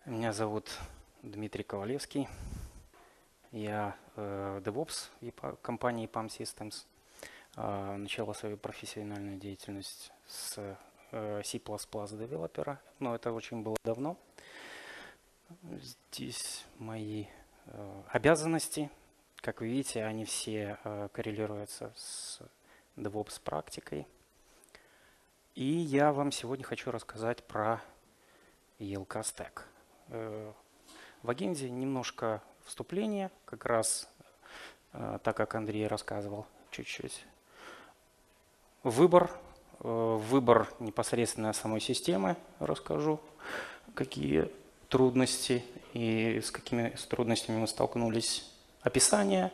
Меня зовут Дмитрий Ковалевский. Я DevOps в компании PAM Systems. Начала свою профессиональную деятельность с C++ девелопера, но это очень было давно. Здесь мои обязанности. Как вы видите, они все коррелируются с DevOps практикой. И я вам сегодня хочу рассказать про ELK Stack. В агенде немножко вступления, как раз так, как Андрей рассказывал чуть-чуть. Выбор непосредственно самой системы расскажу, какие трудности и с какими трудностями мы столкнулись. Описание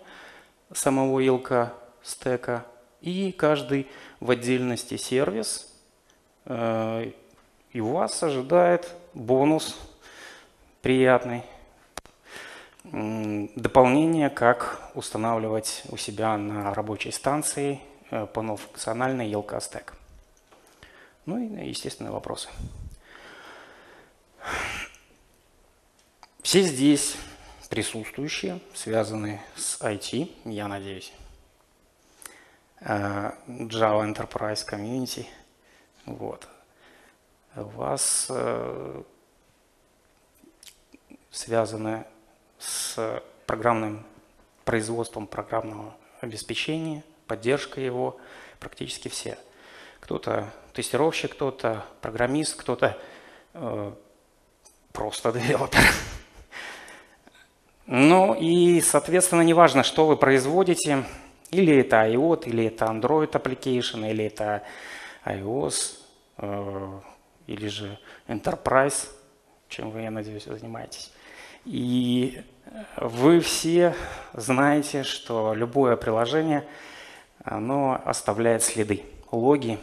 самого ELK стека и каждый в отдельности сервис. И вас ожидает бонус приятный. Дополнение, как устанавливать у себя на рабочей станции полнофункциональный ELK стек. Ну и, естественно, вопросы. Все здесь присутствующие связаны с IT, я надеюсь. Java Enterprise Community. Вот. У вас связаны с программным производством программного обеспечения, поддержкой его, практически все. Кто-то тестировщик, кто-то программист, кто-то просто девелопер. Ну и, соответственно, неважно, что вы производите, или это IoT, или это Android application, или это iOS, или же Enterprise, чем вы, я надеюсь, занимаетесь. И вы все знаете, что любое приложение, оно оставляет следы. Логи,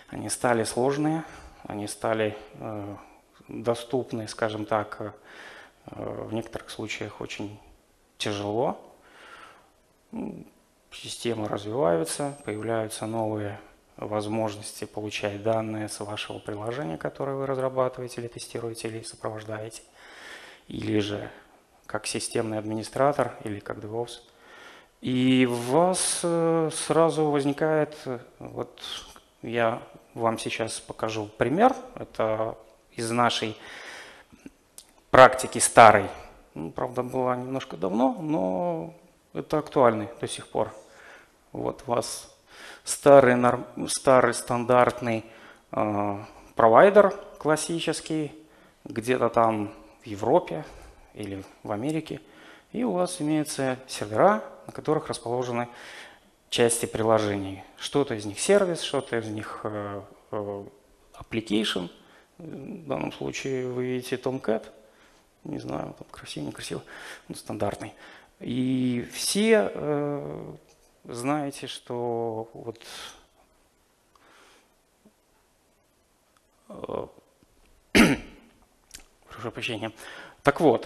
они стали сложные, они стали доступны, скажем так, в некоторых случаях очень тяжело. Системы развиваются, появляются новые возможности получать данные с вашего приложения, которое вы разрабатываете или тестируете, или сопровождаете. Или же как системный администратор, или как DevOps. И у вас сразу возникает, вот я вам сейчас покажу пример, это из нашей практики старой, правда, было немножко давно, но это актуально до сих пор. Вот у вас старый стандартный провайдер классический, где-то там в Европе или в Америке, и у вас имеются сервера, на которых расположены части приложений. Что-то из них сервис, что-то из них application. В данном случае вы видите Tomcat. Не знаю, там красиво, некрасиво, он стандартный. И все знаете, что вот прошу прощения. Так вот,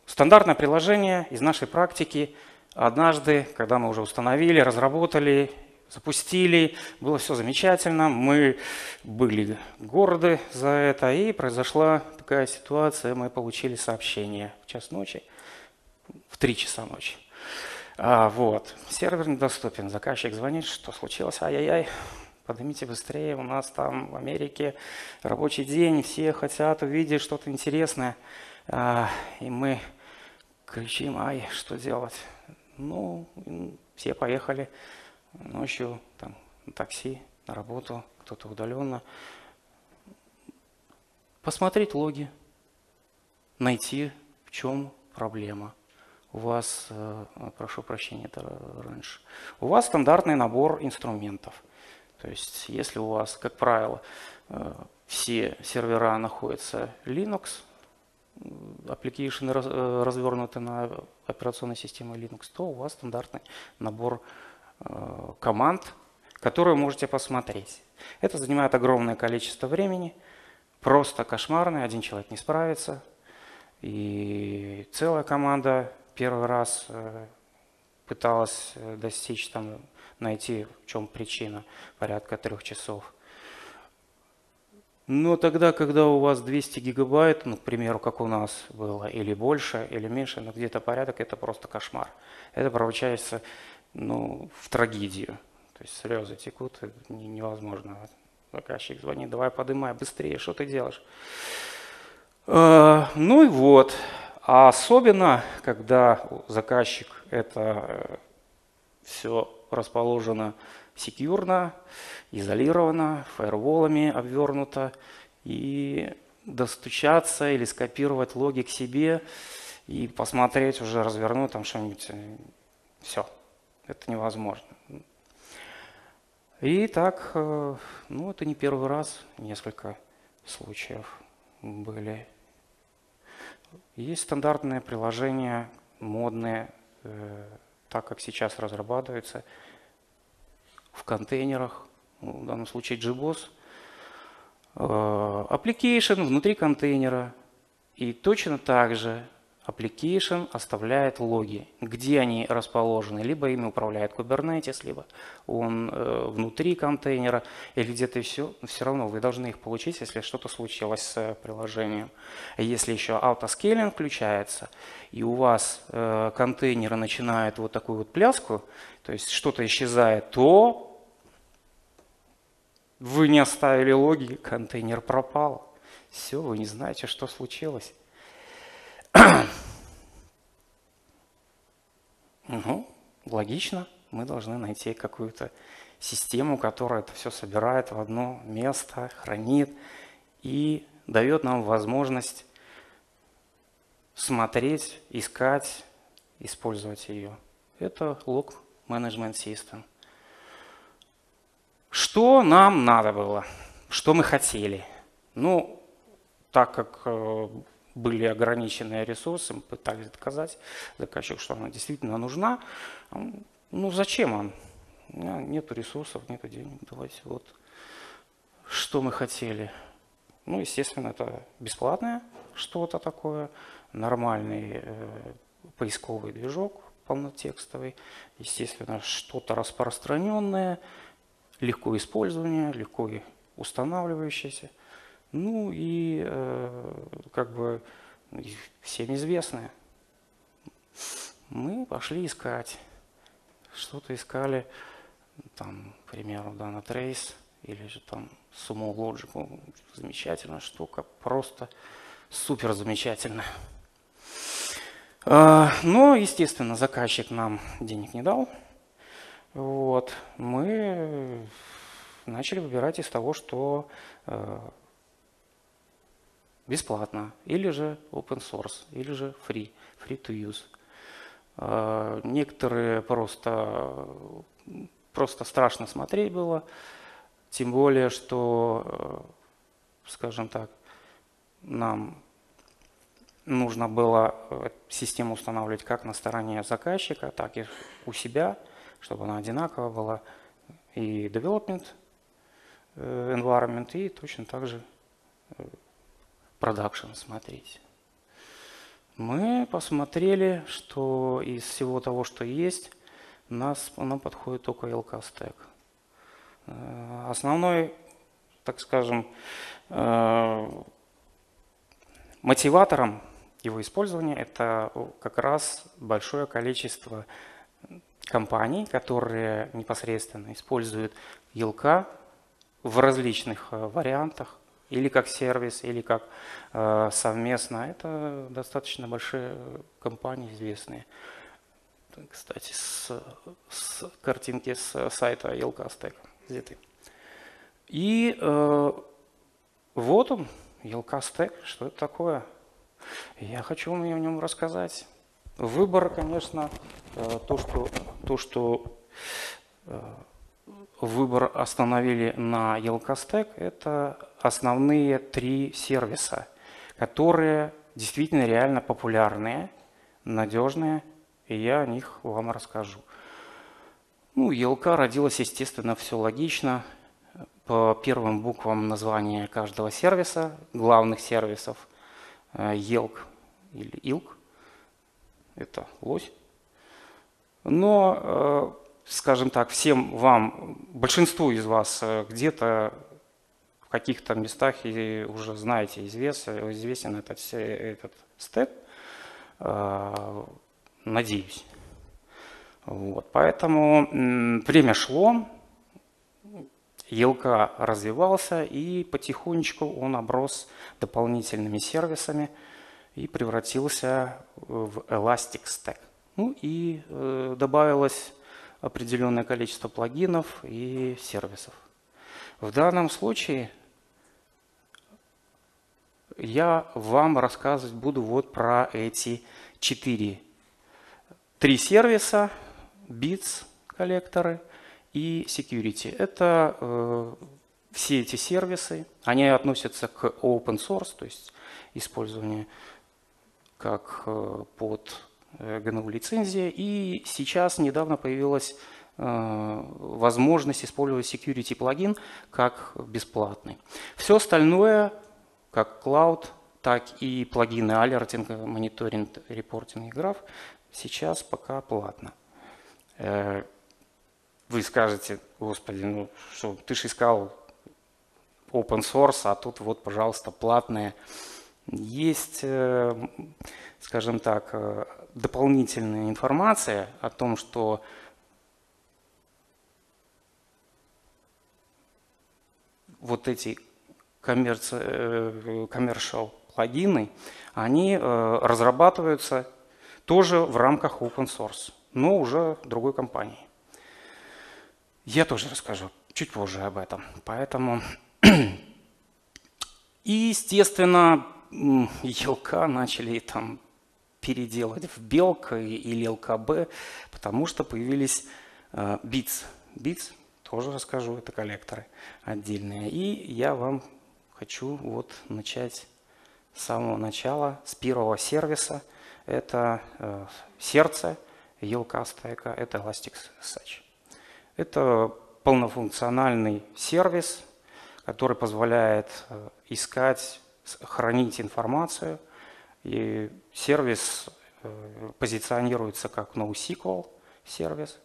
стандартное приложение из нашей практики однажды, когда мы уже установили, разработали, запустили, было все замечательно, мы были горды за это, и произошла такая ситуация, мы получили сообщение в час ночи, в 3 часа ночи. Вот, сервер недоступен, заказчик звонит, что случилось, ай-яй-яй. Поднимите быстрее, у нас там в Америке рабочий день, все хотят увидеть что-то интересное. И мы кричим, ай, что делать? Ну, все поехали ночью там, на такси, на работу, кто-то удаленно. Посмотреть логи, найти, в чем проблема. У вас, прошу прощения, это раньше, у вас стандартный набор инструментов. То есть, если у вас, как правило, все сервера находятся Linux, application развернуты на операционной системе Linux, то у вас стандартный набор команд, которые можете посмотреть. Это занимает огромное количество времени, просто кошмарно, один человек не справится. И целая команда первый раз пыталась достичь, найти, в чем причина, порядка 3 часов. Но тогда, когда у вас 200 гигабайт, ну, к примеру, как у нас было, или больше, или меньше, но где-то порядок, это просто кошмар. Это превращается, ну, в трагедию. То есть слезы текут, это невозможно. Заказчик звонит, давай подымай быстрее, что ты делаешь? Ну и вот. А особенно, когда заказчик это все расположено секьюрно, изолировано, фаерволами обвернуто, и достучаться или скопировать логи к себе и посмотреть, уже развернуть там что-нибудь, все, это невозможно. И так, ну это не первый раз, несколько случаев были. Есть стандартные приложения, модные, так как сейчас разрабатываются, в контейнерах, в данном случае JBoss, application внутри контейнера. И точно так же application оставляет логи, где они расположены. Либо ими управляет Kubernetes, либо он внутри контейнера, или где-то все. Но все равно вы должны их получить, если что-то случилось с приложением. Если еще автоскейлинг включается, и у вас контейнеры начинают вот такую вот пляску, то есть что-то исчезает, то вы не оставили логи, контейнер пропал. Все, вы не знаете, что случилось. Угу, логично, мы должны найти какую-то систему, которая это все собирает в одно место, хранит и дает нам возможность смотреть, искать, использовать ее. Это Log Management System. Что нам надо было? Что мы хотели? Ну, так как были ограниченные ресурсы, мы пытались доказать заказчику, что она действительно нужна. Ну, зачем он? У меня нет ресурсов, нет денег, давайте вот. Что мы хотели? Ну, естественно, это бесплатное что-то такое, нормальный поисковый движок полнотекстовый, естественно, что-то распространенное, легко использование, легко устанавливающееся. Ну и как бы всем известное. Мы пошли искать. Что-то искали, там, к примеру, Dynatrace или же там Sumo Logic. Замечательная штука, просто супер замечательная. Но, естественно, заказчик нам денег не дал. Вот. Мы начали выбирать из того, что бесплатно, или же open source, или же free to use. Некоторые просто страшно смотреть было, тем более, что, скажем так, нам нужно было систему устанавливать как на стороне заказчика, так и у себя, чтобы она одинаково была, и development environment, и точно так же production смотреть. Мы посмотрели, что из всего того, что есть, нам подходит только LK Stack. Основной, так скажем, мотиватором его использования это как раз большое количество компаний, которые непосредственно используют ELK в различных вариантах, или как сервис, или как совместно. Это достаточно большие компании известные. Кстати, с картинки с сайта ELK Stack взяты. И вот он, ELK Stack, что это такое? Я хочу вам о нем рассказать. Выбор, конечно, то, что выбор остановили на ELK Stack, это основные 3 сервиса, которые действительно реально популярные, надежные, и я о них вам расскажу. Ну, ELK родилась, естественно, все логично, по первым буквам названия каждого сервиса, главных сервисов, ELK или ILK, это лось. Но, скажем так, всем вам, большинству из вас где-то в каких-то местах и уже знаете, известен этот стек, надеюсь. Вот. Поэтому время шло, ELK развивался, и потихонечку он оброс дополнительными сервисами и превратился в Elastic Stack. Ну и добавилось определенное количество плагинов и сервисов. В данном случае я вам рассказывать буду вот про эти 3 сервиса: Bits, коллекторы и Security. Это все эти сервисы, они относятся к open source, то есть использование как под GNU лицензия. И сейчас недавно появилась возможность использовать Security плагин как бесплатный. Все остальное, как Cloud, так и плагины Alerting, Monitoring, Reporting и Graph, сейчас пока платно. Вы скажете: господи, ну что, ты же искал open source, а тут вот, пожалуйста, платное. Есть, скажем так, дополнительная информация о том, что вот эти commercial плагины, они разрабатываются тоже в рамках open source, но уже другой компании. Я тоже расскажу чуть позже об этом. Поэтому, и, естественно, ELK начали там переделать в Белк или ЛКБ, потому что появились Bits. Bits тоже расскажу, это коллекторы отдельные. И я вам хочу вот начать с самого начала, с первого сервиса. Это сердце ELK стека, это Elasticsearch. Это полнофункциональный сервис, который позволяет искать, хранить информацию. И сервис позиционируется как NoSQL сервис,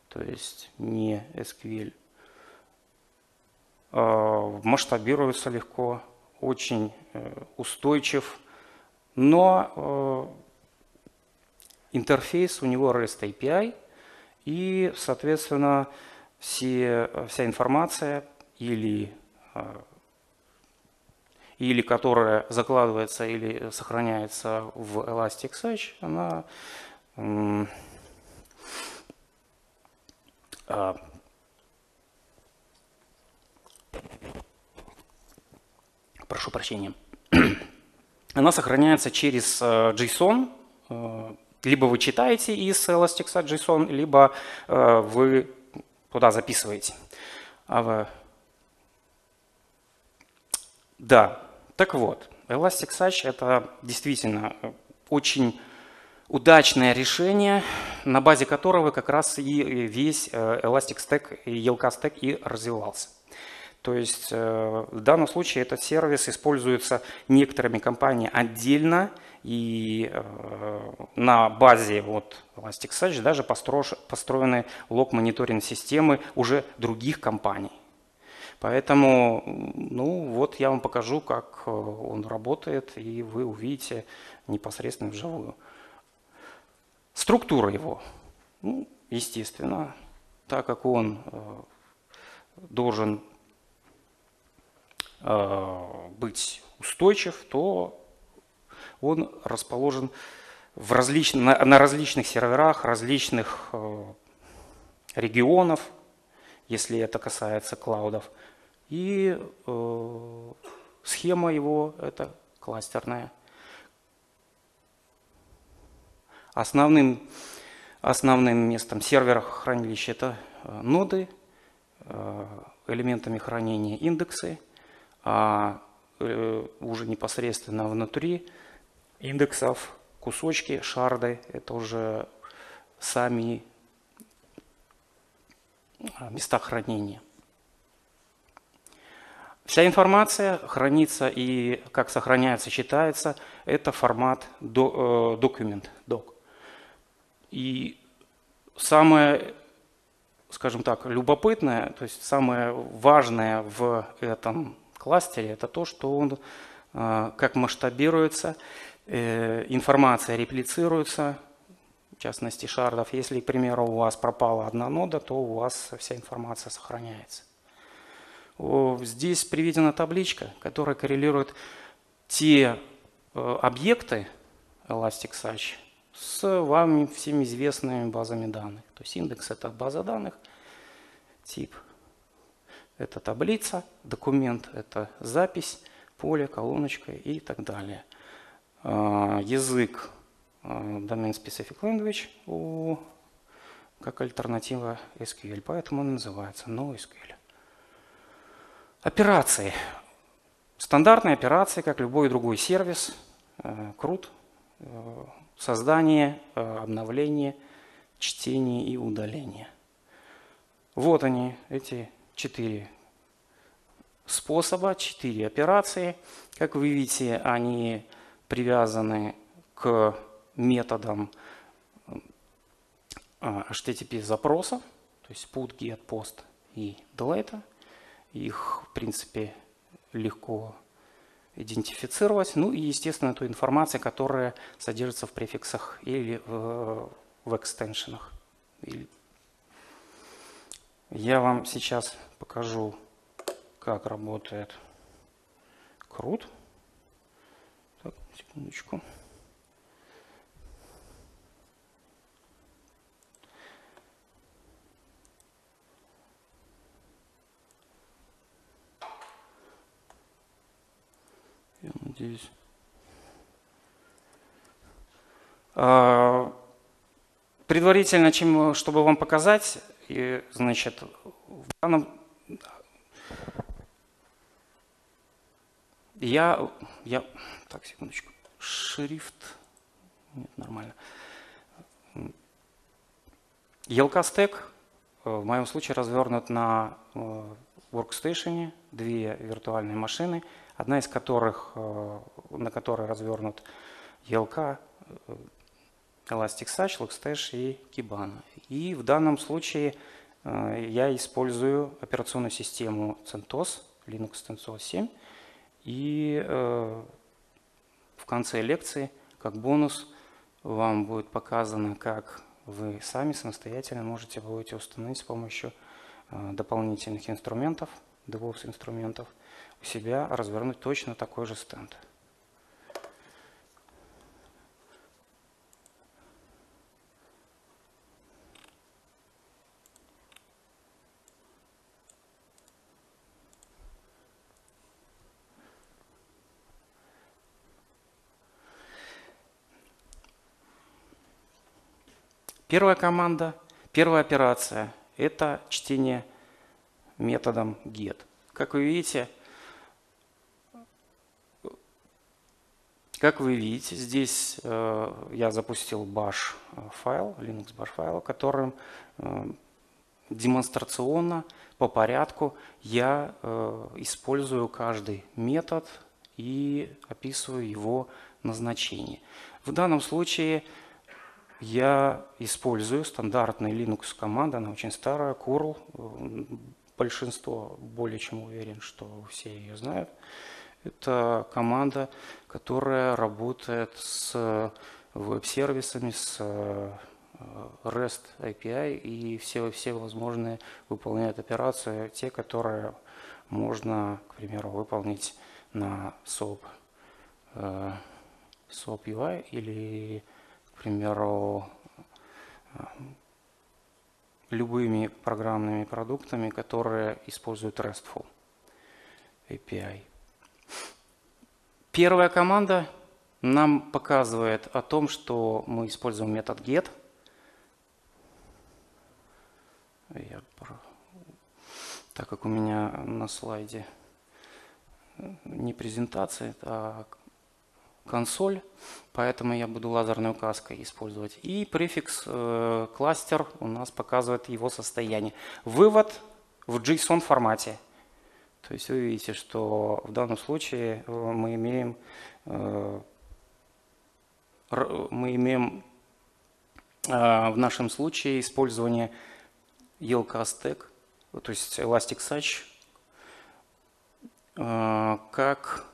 то есть не SQL. Масштабируется легко, очень устойчив, но интерфейс у него REST API, и, соответственно, вся информация или которая закладывается или сохраняется в Elasticsearch, она прошу прощения, она сохраняется через JSON. Либо вы читаете из Elasticsearch JSON, либо вы туда записываете. Да, так вот, Elasticsearch – это действительно очень удачное решение, на базе которого как раз и весь Elastic Stack и ELK Stack и развивался. То есть в данном случае этот сервис используется некоторыми компаниями отдельно, и на базе вот Elasticsearch даже построены лог-мониторинг системы уже других компаний. Поэтому, ну вот я вам покажу, как он работает, и вы увидите непосредственно вживую. Структура его, ну, естественно, так как он должен быть устойчив, то он расположен на различных серверах, различных регионов, если это касается клаудов. И схема его – это кластерная. Основным местом сервера хранилища – это ноды, элементами хранения индексы, а уже непосредственно внутри индексов кусочки, шарды – это уже сами места хранения. Вся информация хранится и как сохраняется, читается, это формат document, doc. И самое, скажем так, любопытное, то есть самое важное в этом кластере, это то, что он как масштабируется, информация реплицируется, в частности шардов. Если, к примеру, у вас пропала одна нода, то у вас вся информация сохраняется. Здесь приведена табличка, которая коррелирует те объекты Elasticsearch с вам всеми известными базами данных. То есть индекс – это база данных, тип – это таблица, документ – это запись, поле, колоночка и так далее. Язык Domain Specific Language как альтернатива SQL, поэтому он называется NoSQL. Операции. Стандартные операции, как любой другой сервис, CRUD, создание, обновление, чтение и удаление. Вот они, эти 4 способа, 4 операции. Как вы видите, они привязаны к методам HTTP запроса, то есть put, get, post и delete. Их, в принципе, легко идентифицировать. Ну и, естественно, ту информацию, которая содержится в префиксах или в экстеншенах. Я вам сейчас покажу, как работает CRUD. Так, секундочку. Я надеюсь. Предварительно, чтобы вам показать, значит, в данном так, секундочку, шрифт, нет, нормально. ELK стек в моем случае развернут на workstation, 2 виртуальные машины, одна из которых, на которой развернут ELK, Elasticsearch, Logstash и Kibana. И в данном случае я использую операционную систему CentOS, Linux CentOS 7. И в конце лекции, как бонус, вам будет показано, как вы сами самостоятельно будете установить с помощью дополнительных инструментов, DevOps инструментов, у себя развернуть точно такой же стенд. Первая команда, первая операция – это чтение методом get. Как вы видите, здесь я запустил bash файл, Linux bash файл, которым демонстрационно по порядку я использую каждый метод и описываю его назначение. В данном случае я использую стандартный Linux команду, она очень старая, curl. Большинство, более чем уверен, что все ее знают. Это команда, которая работает с веб-сервисами, с REST API и все возможные выполняет операции, те, которые можно, к примеру, выполнить на SOAP UI или, к примеру, любыми программными продуктами, которые используют RESTful API. Первая команда нам показывает о том, что мы используем метод get. Так как у меня на слайде не презентация, а консоль, поэтому я буду лазерной указкой использовать. И префикс кластер у нас показывает его состояние. Вывод в JSON формате. То есть вы видите, что в данном случае мы имеем в нашем случае использование ELK stack, то есть Elasticsearch как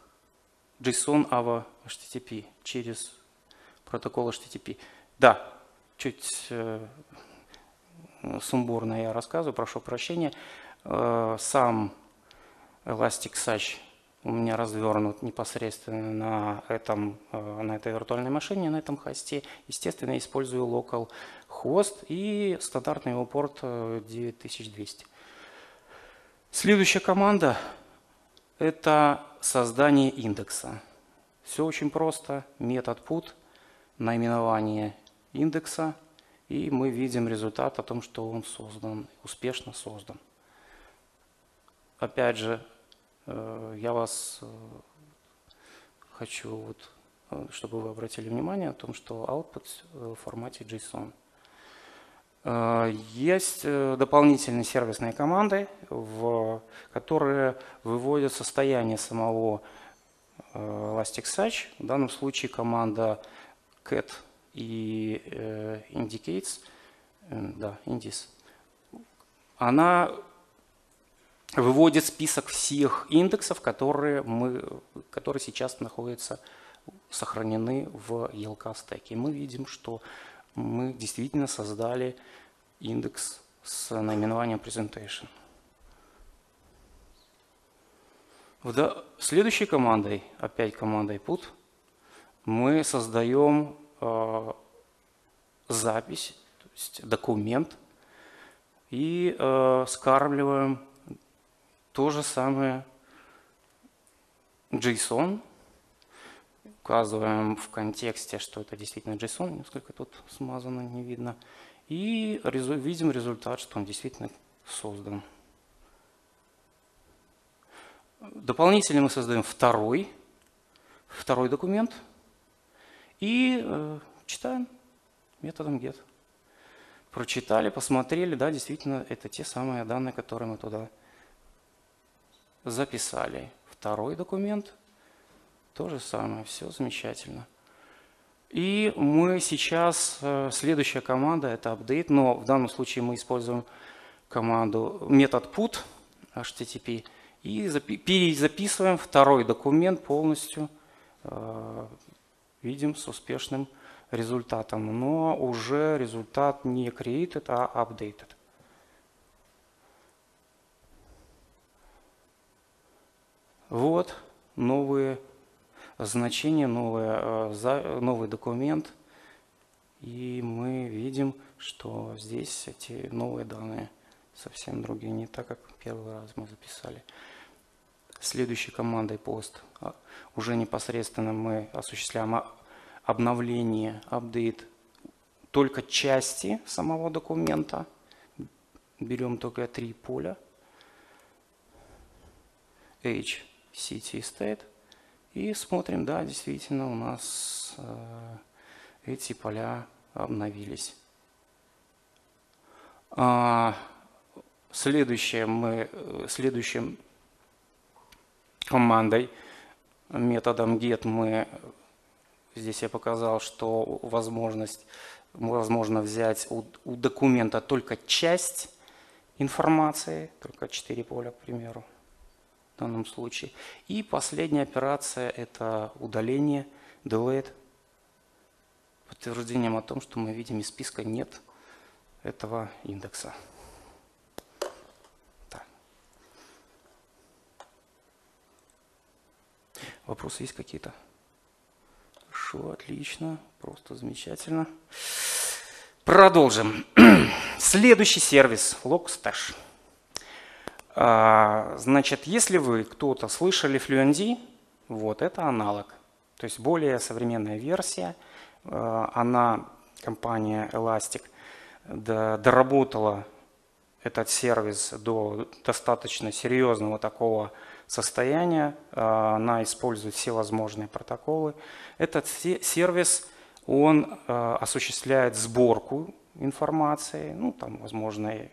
JSON over HTTP через протокол HTTP. Да, чуть сумбурно я рассказываю, прошу прощения. Сам Elasticsearch у меня развернут непосредственно на этой виртуальной машине, на этом хосте. Естественно, я использую localhost и стандартный его порт 9200. Следующая команда – это создание индекса. Все очень просто. Метод put, наименование индекса, и мы видим результат о том, что он создан, успешно создан. Опять же, я вас хочу, чтобы вы обратили внимание о том, что output в формате JSON. Есть дополнительные сервисные команды, которые выводят состояние самого Elasticsearch. В данном случае команда cat и indicates, да, indices. Она выводит список всех индексов, которые сейчас находятся, сохранены в ELK стеке. Мы видим, что мы действительно создали индекс с наименованием presentation. Следующей командой, опять командой put, мы создаем запись, то есть документ, и скармливаем то же самое JSON, указываем в контексте, что это действительно JSON, несколько тут смазано, не видно, и видим результат, что он действительно создан. Дополнительно мы создаем второй документ и читаем методом get. Прочитали, посмотрели, да, действительно, это те самые данные, которые мы туда записали. Второй документ, то же самое, все замечательно. И мы сейчас, следующая команда, это update, но в данном случае мы используем метод put HTTP и перезаписываем второй документ полностью, видим с успешным результатом, но уже результат не created, а updated. Вот новые значения, новый документ, и мы видим, что здесь эти новые данные совсем другие, не так, как первый раз мы записали. Следующей командой post уже непосредственно мы осуществляем обновление, апдейт только части самого документа. Берем только 3 поля. Age, City, State. И смотрим, да, действительно у нас эти поля обновились. Следующим командой, методом get, здесь я показал, что возможно взять у документа только часть информации, только 4 поля, к примеру, в данном случае. И последняя операция – это удаление, delete, подтверждением о том, что мы видим из списка нет этого индекса. Так. Вопросы есть какие-то? Хорошо, отлично, просто замечательно. Продолжим. Следующий сервис Logstash. Значит, если вы кто-то слышали FluentD, вот это аналог. То есть более современная версия. Компания Elastic, доработала этот сервис до достаточно серьезного такого состояния. Она использует все возможные протоколы. Этот сервис, он осуществляет сборку информации, ну, там, возможно,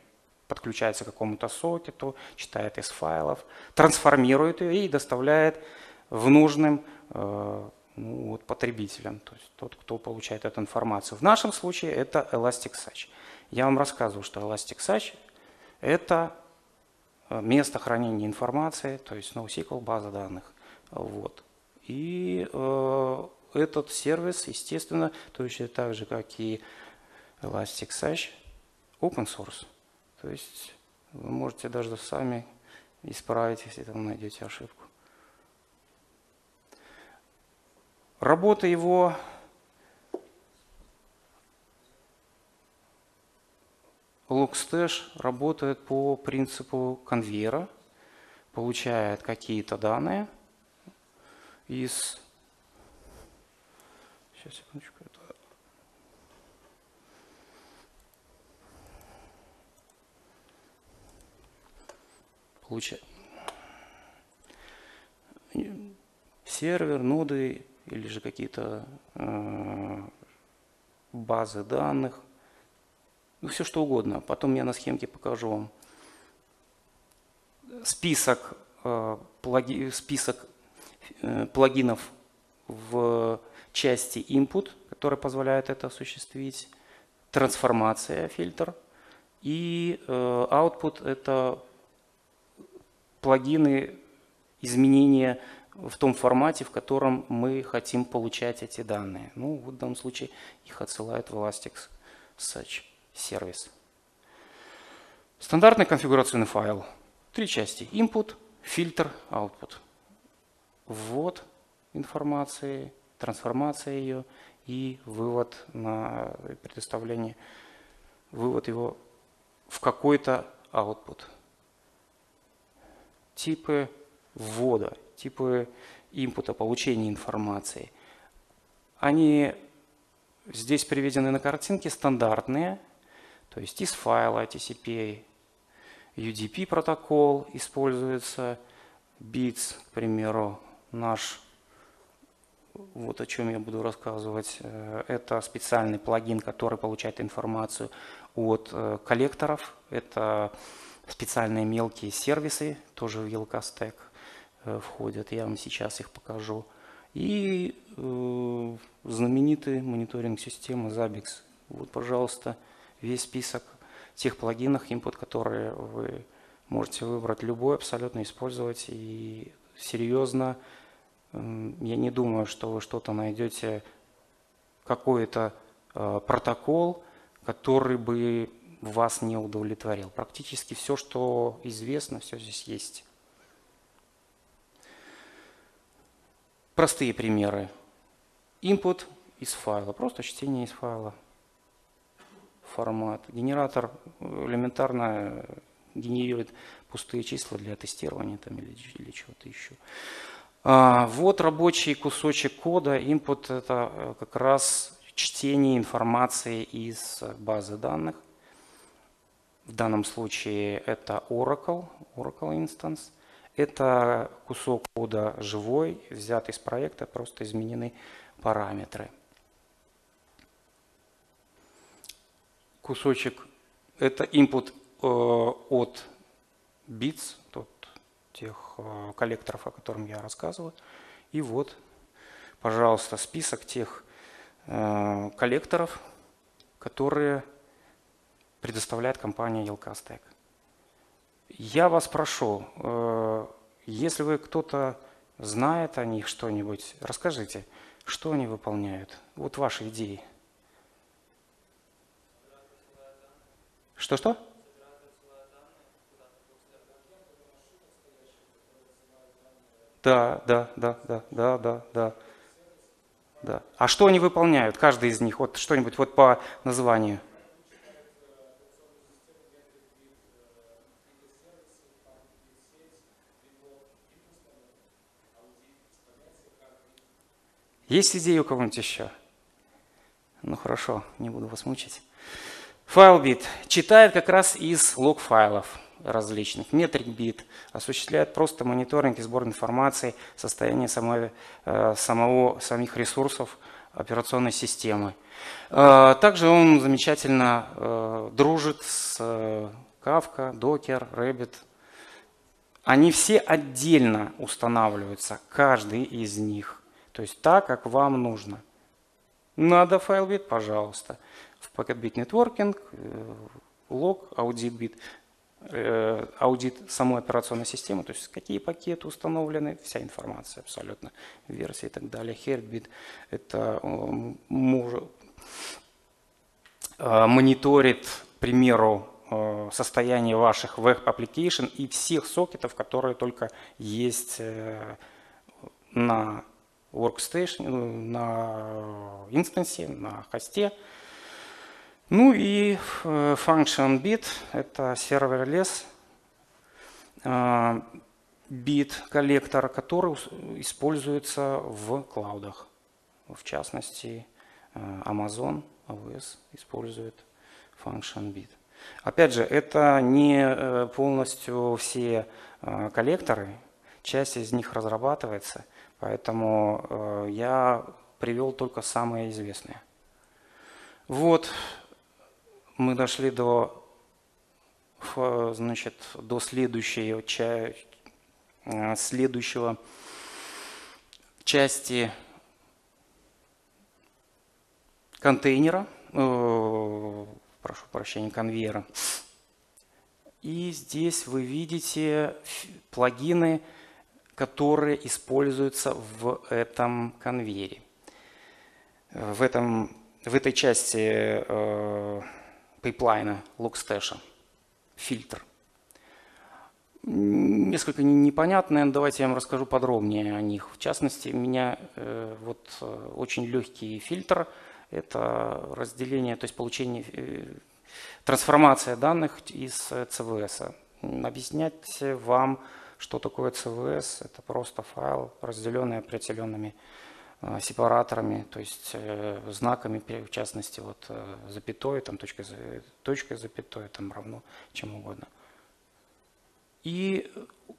подключается к какому-то сокету, читает из файлов, трансформирует ее и доставляет в нужным потребителям, то есть тот, кто получает эту информацию. В нашем случае это Elasticsearch. Я вам рассказывал, что Elasticsearch – это место хранения информации, то есть NoSQL база данных. Вот. И этот сервис, естественно, точно так же, как и Elasticsearch, open source. То есть вы можете даже сами исправить, если там найдете ошибку. Работа его Logstash работает по принципу конвейера, получает какие-то данные из... Сейчас, секундочку. Сервер, ноды или же какие-то базы данных. Ну, все что угодно. Потом я на схемке покажу вам список плагинов в части input, который позволяет это осуществить, трансформация, фильтр, и output – это плагины изменения в том формате, в котором мы хотим получать эти данные. Ну, вот в данном случае их отсылает в Elasticsearch сервис. Стандартный конфигурационный файл. 3 части. Input, фильтр, output. Ввод информации, трансформация ее и вывод на предоставление, вывод его в какой-то output. Типы ввода, типы инпута, получения информации. Они здесь приведены на картинке стандартные, то есть из файла TCP, UDP протокол используется, bits, к примеру, наш, вот о чем я буду рассказывать, это специальный плагин, который получает информацию от коллекторов, это специальные мелкие сервисы, тоже в ELK Stack входят, я вам сейчас их покажу. И знаменитый мониторинг системы Zabbix. Вот, пожалуйста, весь список тех плагинов, input, которые вы можете выбрать любой, абсолютно использовать. И серьезно, я не думаю, что вы что-то найдете, какой-то протокол, который бы вас не удовлетворил. Практически все, что известно, все здесь есть. Простые примеры. Input из файла, просто чтение из файла. Формат. Генератор элементарно генерирует пустые числа для тестирования там, или чего-то еще. Вот рабочий кусочек кода. Input – это как раз чтение информации из базы данных. В данном случае это Oracle Instance. Это кусок кода живой, взят из проекта, просто изменены параметры. Кусочек – это input от bits, тех коллекторов, о котором я рассказывал. И вот, пожалуйста, список тех коллекторов, которые предоставляет компания ELK Stack. Я вас прошу, если вы кто-то знает о них что-нибудь, расскажите, что они выполняют. Вот ваши идеи. Что-что? Да. А что они выполняют, каждый из них? Вот что-нибудь вот по названию. Есть идеи у кого-нибудь еще? Ну хорошо, не буду вас мучить. FileBit читает как раз из лог-файлов различных. Metric-Bit осуществляет просто мониторинг и сбор информации, состояние самих ресурсов операционной системы. Также он замечательно дружит с Kafka, Docker, Rabbit. Они все отдельно устанавливаются, каждый из них. То есть так, как вам нужно. Надо FileBit, пожалуйста. В PacketBit Networking, лог, AuditBit. аудит самой операционной системы, то есть какие пакеты установлены, вся информация абсолютно, версии и так далее. Heartbeat – это мониторит, к примеру, состояние ваших веб-аппликейшн и всех сокетов, которые только есть на workstation, на инстансе, на хосте. Ну и function bit – это serverless бит-коллектор, который используется в клаудах. В частности, Amazon AWS использует function bit. Опять же, это не полностью все коллекторы, часть из них разрабатывается, поэтому я привел только самые известные. Вот, мы дошли до, значит, до следующего части контейнера, прошу прощения, конвейера. И здесь вы видите плагины, которые используются в этом конвейере. В этой части пайплайна Logstash фильтр. Несколько непонятные, давайте я вам расскажу подробнее о них. В частности, у меня очень легкий фильтр. Это разделение, то есть получение, трансформация данных из CVS. Объяснять вам, что такое CVS, это просто файл, разделенный определенными сепараторами, то есть знаками, в частности, вот запятой, там точкой запятой, там равно чем угодно. И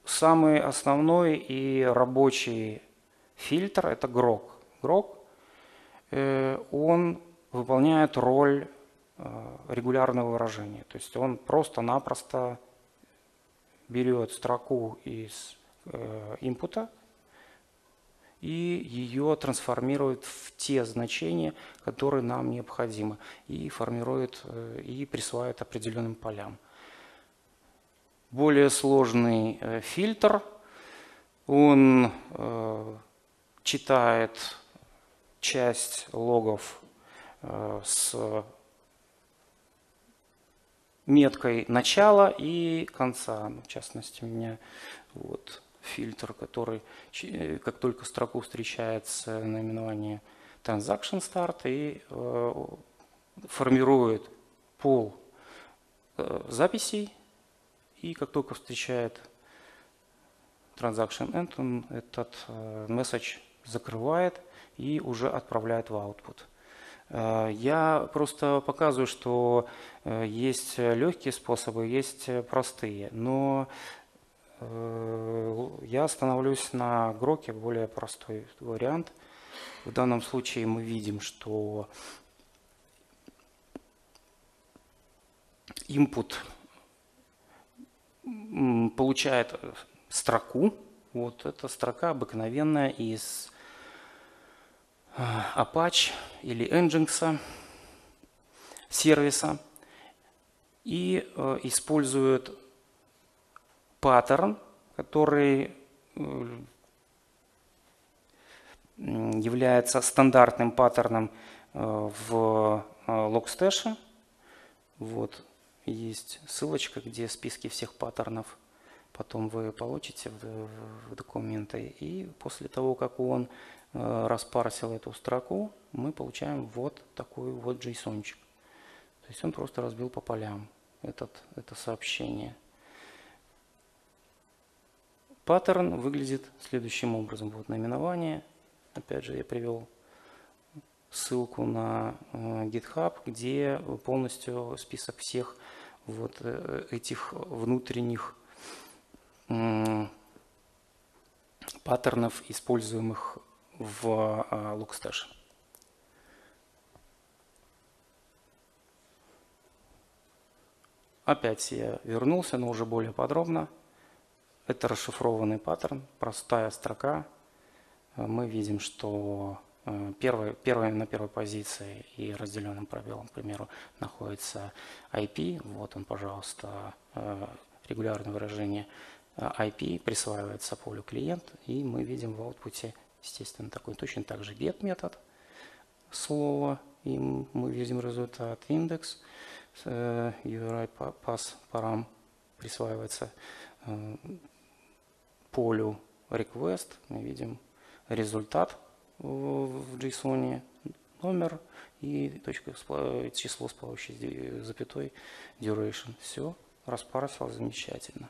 самый основной и рабочий фильтр – это grok. Grok он выполняет роль регулярного выражения, то есть он просто-напросто берет строку из инпута и ее трансформирует в те значения, которые нам необходимы, и формирует и присваивает определенным полям. Более сложный фильтр, он читает часть логов с меткой начала и конца. В частности, у меня вот фильтр, который, как только строку встречается наименование Transaction Start, и формирует пул записей, и как только встречает Transaction End, он этот message закрывает и уже отправляет в output. Я просто показываю, что есть легкие способы, есть простые, но я остановлюсь на гроке, более простой вариант. В данном случае мы видим, что input получает строку. Вот эта строка обыкновенная из Apache или Nginx сервиса и использует паттерн, который является стандартным паттерном в Logstash. Вот есть ссылочка, где списки всех паттернов. Потом вы получите в документы. И после того, как он распарсил эту строку, мы получаем вот такой вот JSON-чик. То есть он просто разбил по полям это сообщение. Паттерн выглядит следующим образом. Вот наименование. Опять же, я привел ссылку на GitHub, где полностью список всех вот этих внутренних паттернов, используемых в Logstash. Опять я вернулся, но уже более подробно. Это расшифрованный паттерн, простая строка. Мы видим, что на первой позиции и разделенным пробелом, к примеру, находится IP. Вот он, пожалуйста, регулярное выражение IP присваивается полю клиент, и мы видим в output, естественно, такой точно так же get метод слова, и мы видим результат индекс, URI pass парам присваивается полю request, мы видим результат в JSON, номер и точка, число с плавающей запятой, duration. Все распарсилось замечательно.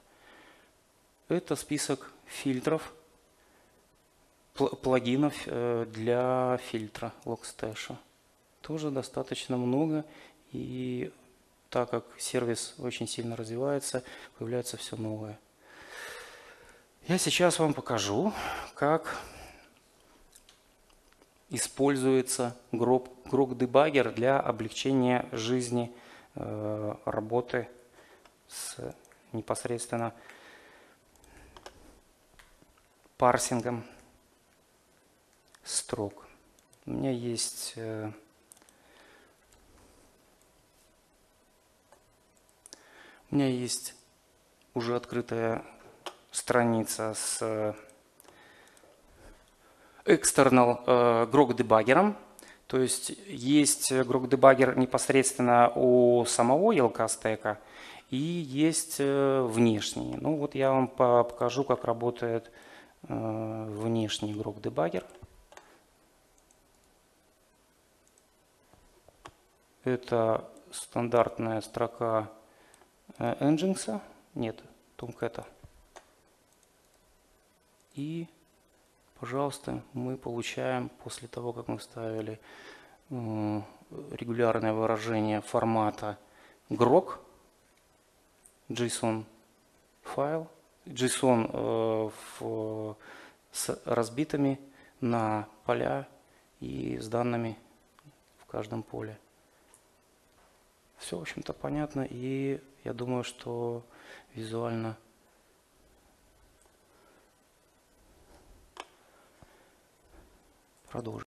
Это список фильтров, плагинов для фильтра Logstash. Тоже достаточно много, и так как сервис очень сильно развивается, появляется все новое. Я сейчас вам покажу, как используется Grok Debugger для облегчения жизни работы с непосредственно парсингом строк. У меня есть уже открытая страница с external Grok Debugger. То есть Grok Debugger непосредственно у самого ELK стека и есть внешний. Ну вот я вам покажу, как работает внешний Grok Debugger. Это стандартная строка Nginx, нет, Tomcat. И, пожалуйста, мы получаем, после того, как мы вставили регулярное выражение формата Grok, JSON файл, JSON с разбитыми на поля и с данными в каждом поле. Все, в общем-то, понятно, и я думаю, что визуально продолжим.